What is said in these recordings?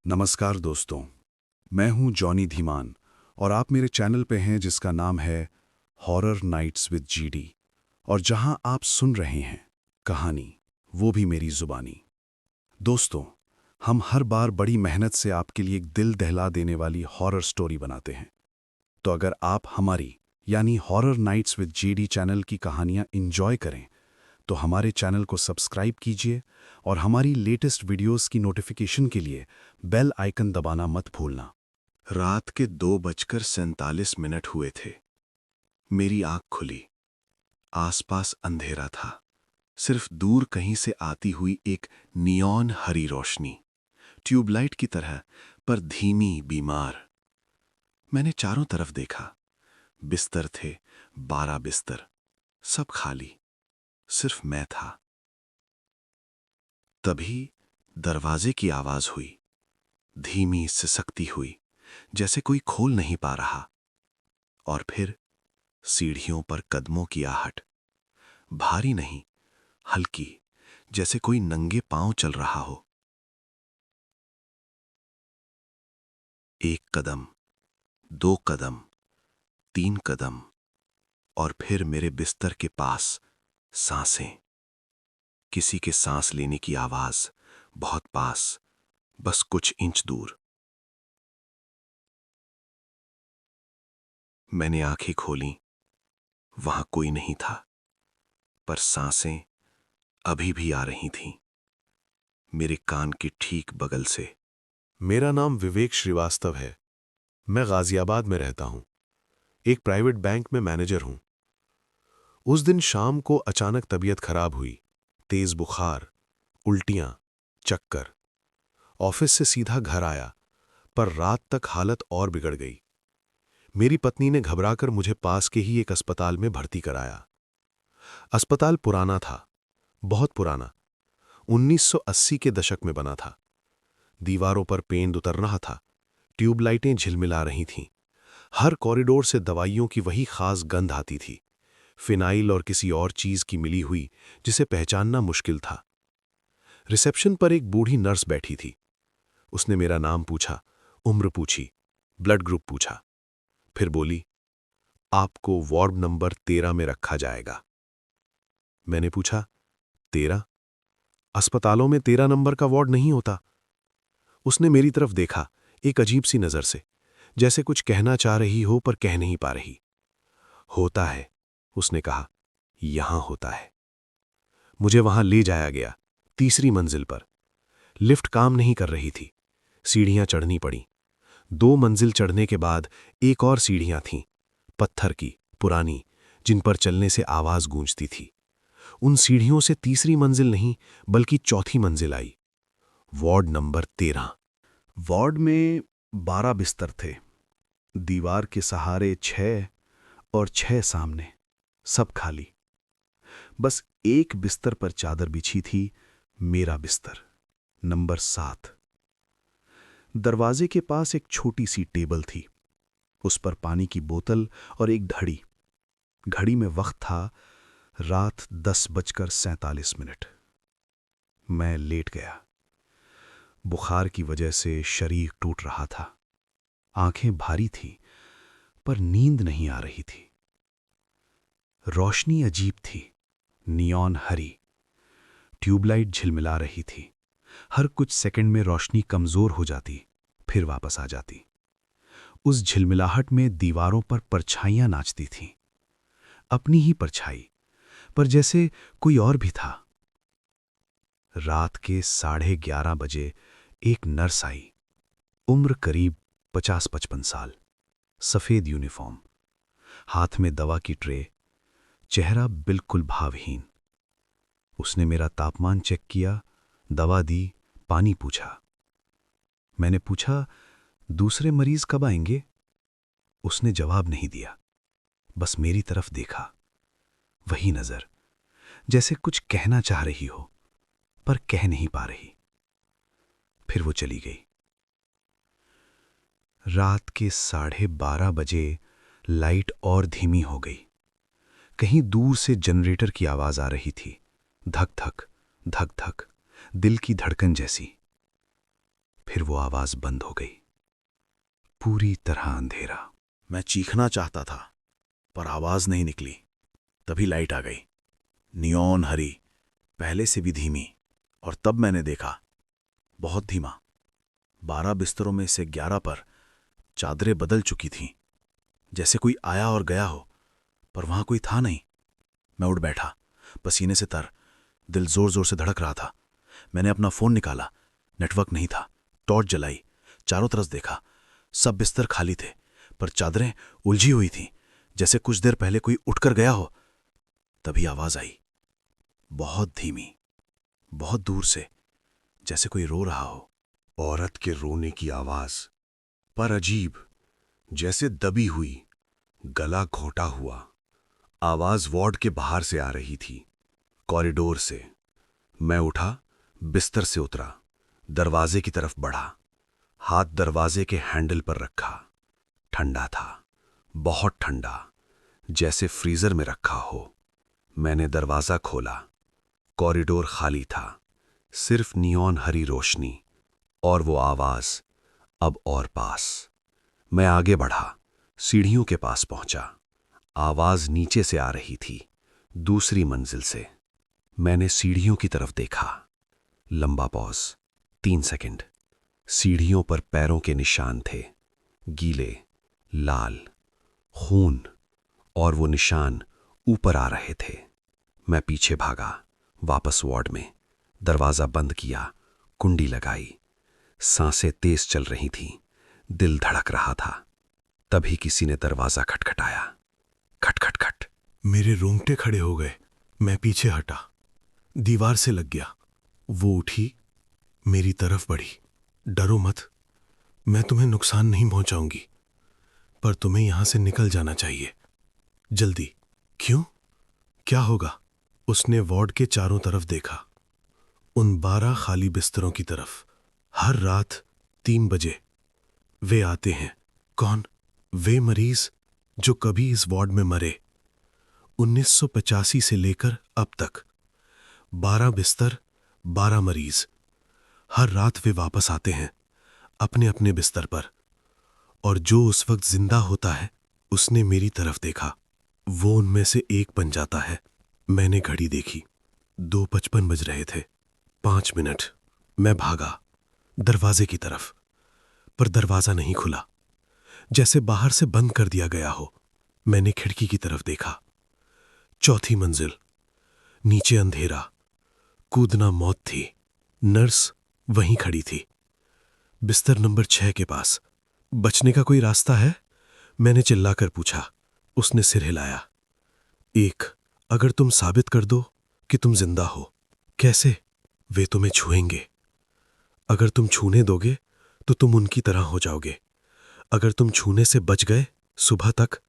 नमस्कार दोस्तों, मैं हूं जॉनी धीमान और आप मेरे चैनल पे हैं जिसका नाम है हॉरर नाइट्स विद जीडी और जहां आप सुन रहे हैं कहानी, वो भी मेरी जुबानी। दोस्तों, हम हर बार बड़ी मेहनत से आपके लिए एक दिल दहला देने वाली हॉरर स्टोरी बनाते हैं। तो अगर आप हमारी यानी horror nights with GD channel की कहानियां इंजॉय करें तो हमारे चैनल को सब्सक्राइब कीजिए और हमारी लेटेस्ट वीडियोस की नोटिफिकेशन के लिए बेल आइकन दबाना मत भूलना। रात के 2:47 हुए थे। मेरी आंख खुली। आसपास अंधेरा था, सिर्फ दूर कहीं से आती हुई एक नियॉन हरी रोशनी, ट्यूबलाइट की तरह, पर धीमी, बीमार। मैंने चारों तरफ देखा। बिस्तर थे, 12 बिस्तर, सब खाली, सिर्फ मैं था। तभी दरवाजे की आवाज हुई, धीमी, सिसकती हुई, जैसे कोई खोल नहीं पा रहा। और फिर सीढ़ियों पर कदमों की आहट, भारी नहीं, हल्की, जैसे कोई नंगे पांव चल रहा हो। एक कदम, 2 कदम, 3 कदम, और फिर मेरे बिस्तर के पास सांसें। किसी के सांस लेने की आवाज, बहुत पास, बस कुछ इंच दूर। मैंने आंखें खोलीं। वहां कोई नहीं था, पर सांसें अभी भी आ रही थीं, मेरे कान के ठीक बगल से। मेरा नाम विवेक श्रीवास्तव है। मैं गाजियाबाद में रहता हूं। एक प्राइवेट बैंक में मैनेजर हूं। उस दिन शाम को अचानक तबीयत खराब हुई। तेज बुखार, उल्टियां, चक्कर। ऑफिस से सीधा घर आया, पर रात तक हालत और बिगड़ गई। मेरी पत्नी ने घबराकर मुझे पास के ही एक अस्पताल में भर्ती कराया। अस्पताल पुराना था, बहुत पुराना, 1980 के दशक में बना था। दीवारों पर पेंट उतर रहा था, ट्यूबलाइटें झिलमिला रही थीं। हर कॉरिडोर से दवाइयों की वही खास गंध आती थी, फिनाइल और किसी और चीज की मिली हुई, जिसे पहचानना मुश्किल था। रिसेप्शन पर एक बूढ़ी नर्स बैठी थी। उसने मेरा नाम पूछा, उम्र पूछी, ब्लड ग्रुप पूछा, फिर बोली, आपको वार्ड नंबर 13 में रखा जाएगा। मैंने पूछा, 13? अस्पतालों में 13 नंबर का वार्ड नहीं होता। उसने मेरी तरफ देखा, एक अजीब सी नजर से, जैसे कुछ कहना चाह रही हो पर कह नहीं पा रही। होता है, उसने कहा, यहां होता है। मुझे वहां ले जाया गया, तीसरी मंजिल पर। लिफ्ट काम नहीं कर रही थी, सीढ़ियां चढ़नी पड़ी। 2 मंजिल चढ़ने के बाद एक और सीढ़ियां थीं, पत्थर की, पुरानी, जिन पर चलने से आवाज गूंजती थी। उन सीढ़ियों से तीसरी मंजिल नहीं, बल्कि चौथी मंजिल आई। Ward number 13। वार्ड में 12 बिस्तर थे, दीवार के सहारे 6 और 6 सामने, सब खाली। बस एक बिस्तर पर चादर बिछी थी, मेरा बिस्तर, नंबर 7। दरवाजे के पास एक छोटी सी टेबल थी, उस पर पानी की बोतल और एक घड़ी। घड़ी में वक्त था रात 10:47। मैं लेट गया। बुखार की वजह से शरीर टूट रहा था, आंखें भारी थी, पर नींद नहीं आ रही थी। रोशनी अजीब थी, नियॉन हरी, ट्यूबलाइट झिलमिला रही थी। हर कुछ सेकंड में रोशनी कमजोर हो जाती, फिर वापस आ जाती। उस झिलमिलाहट में दीवारों पर परछाइयां नाचती थीं, अपनी ही परछाई, पर जैसे कोई और भी था। रात के 11:30 बजे एक नर्स आई, उम्र करीब 50-55 साल, सफेद यूनिफॉर्म, हाथ में दवा की ट्रे, चेहरा बिल्कुल भावहीन। उसने मेरा तापमान चेक किया, दवा दी, पानी पूछा। मैंने पूछा, दूसरे मरीज कब आएंगे? उसने जवाब नहीं दिया, बस मेरी तरफ देखा। वही नजर, जैसे कुछ कहना चाह रही हो, पर कह नहीं पा रही। फिर वो चली गई। रात के 12:30 बजे लाइट और धीमी हो गई। कहीं दूर से जनरेटर की आवाज आ रही थी, धक धक, धक धक, दिल की धड़कन जैसी। फिर वो आवाज बंद हो गई। पूरी तरह अंधेरा। मैं चीखना चाहता था, पर आवाज नहीं निकली। तभी लाइट आ गई, नियॉन हरी, पहले से भी धीमी। और तब मैंने देखा, बहुत धीमा, 12 बिस्तरों में से 11 पर चादरें बदल चुकी थीं, जैसे कोई आया और गया हो, पर वहां कोई था नहीं। मैं उठ बैठा, पसीने से तर, दिल जोर जोर से धड़क रहा था। मैंने अपना फोन निकाला, नेटवर्क नहीं था। टॉर्च जलाई, चारों तरफ देखा, सब बिस्तर खाली थे, पर चादरें उलझी हुई थीं, जैसे कुछ देर पहले कोई उठकर गया हो। तभी आवाज आई, बहुत धीमी, बहुत दूर से, जैसे कोई रो रहा हो। औरत के रोने की आवाज, पर अजीब, जैसे दबी हुई, गला घोटा हुआ। आवाज वार्ड के बाहर से आ रही थी, कॉरिडोर से। मैं उठा, बिस्तर से उतरा, दरवाजे की तरफ बढ़ा, हाथ दरवाजे के हैंडल पर रखा। ठंडा था, बहुत ठंडा, जैसे फ्रीजर में रखा हो। मैंने दरवाजा खोला, कॉरिडोर खाली था, सिर्फ नियॉन हरी रोशनी और वो आवाज, अब और पास। मैं आगे बढ़ा, सीढ़ियों के पास पहुंचा। आवाज नीचे से आ रही थी, दूसरी मंजिल से। मैंने सीढ़ियों की तरफ देखा। लंबा पॉज, 3 सेकंड। सीढ़ियों पर पैरों के निशान थे, गीले, लाल, खून, और वो निशान ऊपर आ रहे थे। मैं पीछे भागा, वापस वार्ड में, दरवाजा बंद किया, कुंडी लगाई। सांसें तेज चल रही थीं, दिल धड़क रहा था। तभी किसी ने दरवाजा खटखटाया, खटखटखट। मेरे रोंगटे खड़े हो गए। मैं पीछे हटा, दीवार से लग गया। वो उठी, मेरी तरफ बढ़ी। डरो मत, मैं तुम्हें नुकसान नहीं पहुंचाऊंगी, पर तुम्हें यहां से निकल जाना चाहिए, जल्दी। क्यों? क्या होगा? उसने वार्ड के चारों तरफ देखा, उन 12 खाली बिस्तरों की तरफ। हर रात 3 बजे वे आते हैं। कौन? वे मरीज जो कभी इस वार्ड में मरे, 1985 से लेकर अब तक। 12 बिस्तर, 12 मरीज। हर रात वे वापस आते हैं, अपने अपने बिस्तर पर। और जो उस वक्त जिंदा होता है, उसने मेरी तरफ देखा, वो उनमें से एक बन जाता है। मैंने घड़ी देखी, 2:55 बज रहे थे। 5 मिनट। मैं भागा दरवाजे की तरफ, पर दरवाजा नहीं खुला, जैसे बाहर से बंद कर दिया गया हो। मैंने खिड़की की तरफ देखा, 4थी मंजिल, नीचे अंधेरा, कूदना मौत थी। नर्स वहीं खड़ी थी, बिस्तर नंबर 6 के पास। बचने का कोई रास्ता है? मैंने चिल्लाकर पूछा। उसने सिर हिलाया। एक, अगर तुम साबित कर दो कि तुम जिंदा हो। कैसे? वे तुम्हें छुएंगे। अगर तुम छूने दोगे तो तुम उनकी तरह हो जाओगे। अगर तुम छूने से बच गए सुबह तक,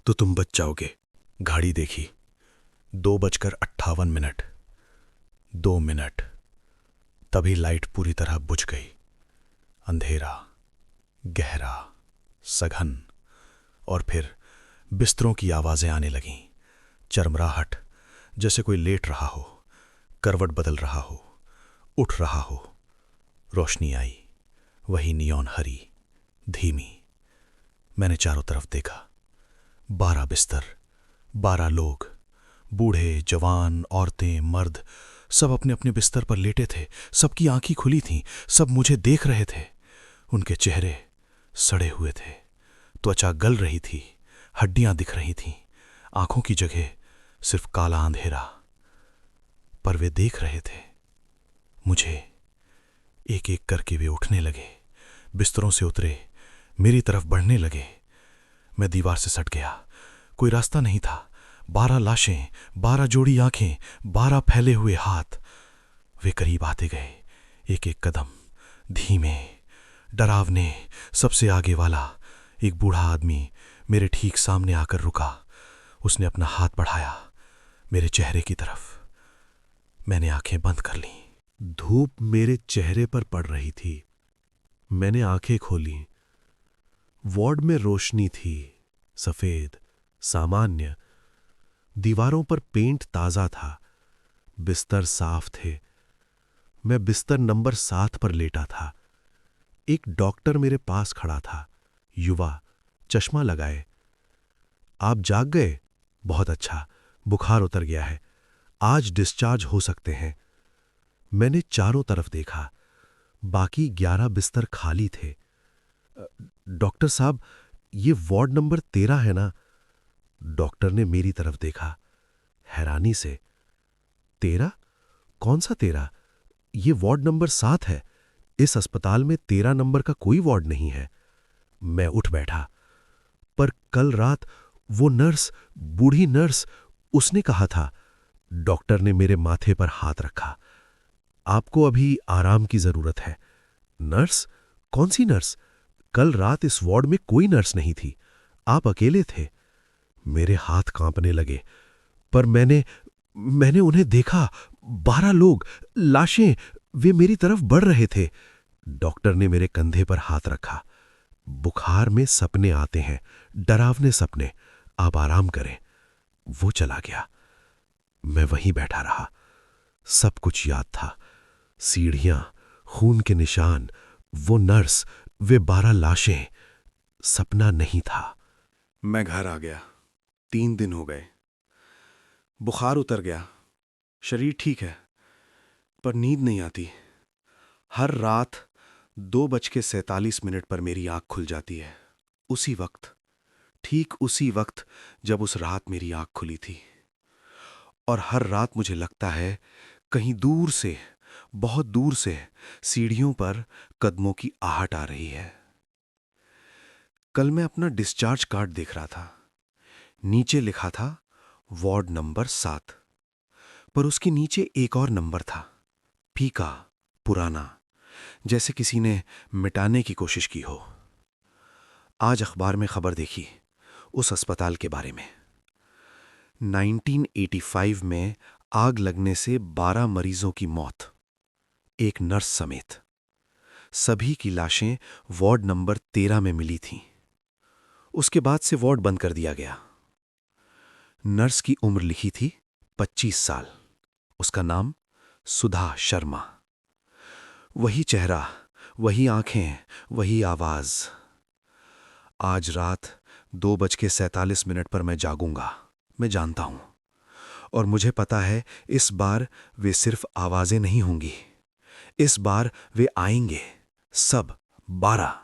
तो तुम बच जाओगे। घड़ी देखी, 2:58। 2 मिनट। तभी लाइट पूरी तरह बुझ गई। अंधेरा, गहरा, सघन। और फिर बिस्तरों की आवाजें आने लगीं। चरमराहट, जैसे कोई लेट रहा हो, करवट बदल रहा हो, उठ रहा हो। रोशनी आई, वही नियॉन हरी, धीमी। मैंने चारों तरफ देखा, 12 बिस्तर, 12 लोग, बूढ़े, जवान, औरतें, मर्द, सब अपने अपने बिस्तर पर लेटे थे। सबकी आंखें खुली थीं, सब मुझे देख रहे थे। उनके चेहरे सड़े हुए थे, त्वचा गल रही थी, हड्डियां दिख रही थीं, आंखों की जगह सिर्फ काला अंधेरा। पर वे देख रहे थे मुझे। एक एक करके वे उठने लगे, बिस्तरों से उतरे, मेरी तरफ बढ़ने लगे। मैं दीवार से सट गया, कोई रास्ता नहीं था। 12 लाशें, 12 जोड़ी आंखें, 12 फैले हुए हाथ। वे करीब आते गए, एक एक कदम, धीमे, डरावने। सबसे आगे वाला, एक बूढ़ा आदमी, मेरे ठीक सामने आकर रुका। उसने अपना हाथ बढ़ाया मेरे चेहरे की तरफ। मैंने आंखें बंद कर लीं। धूप मेरे चेहरे पर पड़ रही थी। मैंने आंखें खोली। वार्ड में रोशनी थी, सफेद, सामान्य। दीवारों पर पेंट ताजा था, बिस्तर साफ थे। मैं बिस्तर नंबर 7 पर लेटा था। एक डॉक्टर मेरे पास खड़ा था, युवा, चश्मा लगाए। आप जाग गए? बहुत अच्छा, बुखार उतर गया है, आज डिस्चार्ज हो सकते हैं। मैंने चारों तरफ देखा, बाकी 11 बिस्तर खाली थे। डॉक्टर साहब, ये वार्ड नंबर 13 है ना? डॉक्टर ने मेरी तरफ देखा, हैरानी से। 13? कौन सा 13? ये वार्ड नंबर 7 है। इस अस्पताल में 13 नंबर का कोई वार्ड नहीं है। मैं उठ बैठा। पर कल रात वो नर्स, बूढ़ी नर्स, उसने कहा था। डॉक्टर ने मेरे माथे पर हाथ रखा। आपको अभी आराम की जरूरत है। नर्स? कौन सी नर्स? कल रात इस वार्ड में कोई नर्स नहीं थी, आप अकेले थे। मेरे हाथ कांपने लगे। पर मैंने उन्हें देखा, 12 लोग, लाशें, वे मेरी तरफ बढ़ रहे थे। डॉक्टर ने मेरे कंधे पर हाथ रखा। बुखार में सपने आते हैं, डरावने सपने, आप आराम करें। वो चला गया। मैं वहीं बैठा रहा। सब कुछ याद था, सीढ़ियां, खून के निशान, वो नर्स, वे 12 लाशें। सपना नहीं था। मैं घर आ गया। 3 दिन हो गए। बुखार उतर गया, शरीर ठीक है, पर नींद नहीं आती। हर रात 2:47 पर मेरी आंख खुल जाती है। उसी वक्त, ठीक उसी वक्त जब उस रात मेरी आंख खुली थी। और हर रात मुझे लगता है कहीं दूर से, बहुत दूर से सीढ़ियों पर कदमों की आहट आ रही है। कल मैं अपना डिस्चार्ज कार्ड देख रहा था। नीचे लिखा था वार्ड नंबर 7, पर उसके नीचे एक और नंबर था, फीका, पुराना, जैसे किसी ने मिटाने की कोशिश की हो। आज अखबार में खबर देखी उस अस्पताल के बारे में। 1985 में आग लगने से 12 मरीजों की मौत, एक नर्स समेत। सभी की लाशें वार्ड नंबर 13 में मिली थीं। उसके बाद से वार्ड बंद कर दिया गया। नर्स की उम्र लिखी थी 25 साल। उसका नाम सुधा शर्मा। वही चेहरा, वही आंखें, वही आवाज। आज रात 2:47 पर मैं जागूंगा, मैं जानता हूं। और मुझे पता है इस बार वे सिर्फ आवाजें नहीं होंगी। इस बार वे आएंगे, सब 12।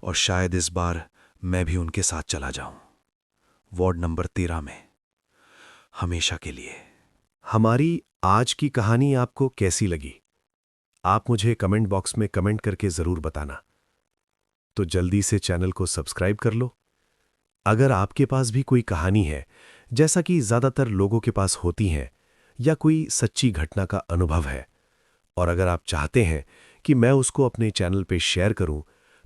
और शायद इस बार मैं भी उनके साथ चला जाऊं, वार्ड नंबर 13 में, हमेशा के लिए। हमारी आज की कहानी आपको कैसी लगी? आप मुझे कमेंट बॉक्स में कमेंट करके जरूर बताना। तो जल्दी से चैनल को सब्सक्राइब कर लो। अगर आपके पास भी कोई कहानी है, जैसा कि ज्यादातर लोगों के पास होती हैं, या कोई सच्ची घटना का अनुभव है, और अगर आप चाहते हैं कि मैं उसको अपने चैनल पे शेयर करूं,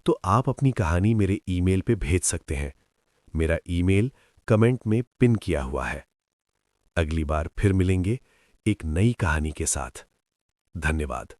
तो आप अपनी कहानी मेरे ईमेल पे भेज सकते हैं। मेरा ईमेल कमेंट में पिन किया हुआ है। अगली बार फिर मिलेंगे एक नई कहानी के साथ। धन्यवाद।